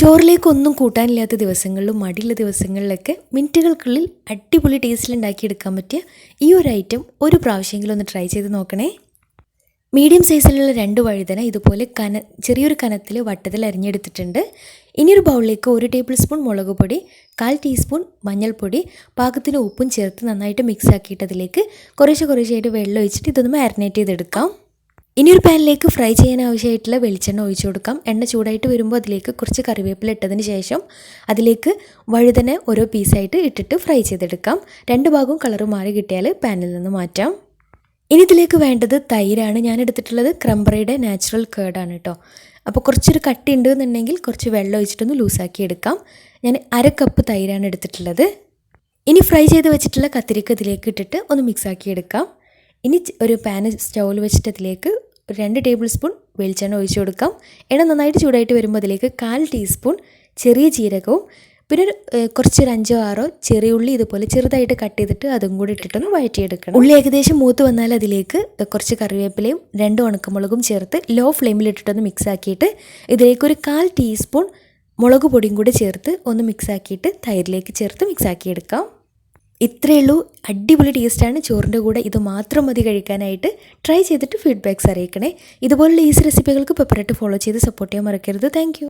ചോറിലേക്കൊന്നും കൂട്ടാനില്ലാത്ത ദിവസങ്ങളിലും മടിയുള്ള ദിവസങ്ങളിലൊക്കെ മിനിറ്റുകൾക്കുള്ളിൽ അടിപൊളി ടേസ്റ്റിൽ ഉണ്ടാക്കിയെടുക്കാൻ പറ്റിയ ഈ ഒരു ഐറ്റം ഒരു പ്രാവശ്യമെങ്കിലും ഒന്ന് ട്രൈ ചെയ്ത് നോക്കണേ. മീഡിയം സൈസിലുള്ള 2 വഴുതന ഇതുപോലെ ചെറിയൊരു കനത്തിൽ വട്ടത്തിൽ അരിഞ്ഞെടുത്തിട്ടുണ്ട്. ഇനിയൊരു ബൗളിലേക്ക് 1 ടേബിൾ സ്പൂൺ മുളക് പൊടി, 1/4 ടീസ്പൂൺ മഞ്ഞൾപ്പൊടി, പാകത്തിന് ഉപ്പും ചേർത്ത് നന്നായിട്ട് മിക്സ് ആക്കിയിട്ട് അതിലേക്ക് കുറേശ്ശെയായിട്ട് വെള്ളം ഒഴിച്ചിട്ട് ഇതൊന്ന് മാരിനേറ്റ് ചെയ്തെടുക്കാം. ഇനിയൊരു പാനിലേക്ക് ഫ്രൈ ചെയ്യാൻ ആവശ്യമായിട്ടുള്ള വെളിച്ചെണ്ണ ഒഴിച്ചു കൊടുക്കാം. എണ്ണ ചൂടായിട്ട് വരുമ്പോൾ അതിലേക്ക് കുറച്ച് കറിവേപ്പില ഇട്ടതിന് ശേഷം അതിലേക്ക് വഴുതന ഓരോ പീസായിട്ട് ഇട്ടിട്ട് ഫ്രൈ ചെയ്തെടുക്കാം. 2 ഭാഗവും കളറ് മാറി കിട്ടിയാൽ പാനിൽ നിന്ന് മാറ്റാം. ഇനി ഇതിലേക്ക് വേണ്ടത് തൈരാണ്. ഞാൻ എടുത്തിട്ടുള്ളത് ക്രംബറയുടെ നാച്ചുറൽ കേർഡാണ് കേട്ടോ. അപ്പോൾ കുറച്ചൊരു കട്ടി ഉണ്ട് എന്നുണ്ടെങ്കിൽ കുറച്ച് വെള്ളം ഒഴിച്ചിട്ടൊന്ന് ലൂസാക്കി എടുക്കാം. ഞാൻ 1/2 കപ്പ് തൈരാണ് എടുത്തിട്ടുള്ളത്. ഇനി ഫ്രൈ ചെയ്ത് വെച്ചിട്ടുള്ള കത്തിരിക്ക ഇതിലേക്ക് ഇട്ടിട്ട് ഒന്ന് മിക്സാക്കി എടുക്കാം. ഇനി ഒരു പാന് സ്റ്റൗവിൽ വെച്ചിട്ട് അതിലേക്ക് 2 ടേബിൾ സ്പൂൺ വെളിച്ചെണ്ണ ഒഴിച്ചു കൊടുക്കാം. എണ്ണ നന്നായിട്ട് ചൂടായിട്ട് വരുമ്പോൾ അതിലേക്ക് 1/4 ടീസ്പൂൺ ചെറിയ ജീരകവും പിന്നെ കുറച്ച് 5-6 ചെറിയ ഉള്ളി ഇതുപോലെ ചെറുതായിട്ട് കട്ട് ചെയ്തിട്ട് അതും കൂടി ഇട്ടിട്ടൊന്ന് വഴറ്റിയെടുക്കണം. ഉള്ളി ഏകദേശം മൂത്ത് വന്നാൽ അതിലേക്ക് കുറച്ച് കറിവേപ്പിലയും 2 ഉണക്കമുളകും ചേർത്ത് ലോ ഫ്ലെയിമിൽ ഇട്ടിട്ടൊന്ന് മിക്സ് ആക്കിയിട്ട് ഇതിലേക്ക് ഒരു 1/4 ടീസ്പൂൺ മുളക് പൊടിയും കൂടി ചേർത്ത് ഒന്ന് മിക്സ് ആക്കിയിട്ട് തൈരിലേക്ക് ചേർത്ത് മിക്സ് ആക്കിയെടുക്കാം. ഇത്രയേ ഉള്ളൂ. അടിപൊളി ടേസ്റ്റാണ്. ചോറിൻ്റെ കൂടെ ഇത് മാത്രം മതി കഴിക്കാനായിട്ട്. ട്രൈ ചെയ്തിട്ട് ഫീഡ്ബാക്ക്സ് അറിയിക്കണേ. ഇതുപോലുള്ള ഈസി റെസിപ്പികൾക്ക് പെപ്പറായിട്ട് ഫോളോ ചെയ്ത് സപ്പോർട്ട് ചെയ്യാൻ മറക്കരുത്. Thank you.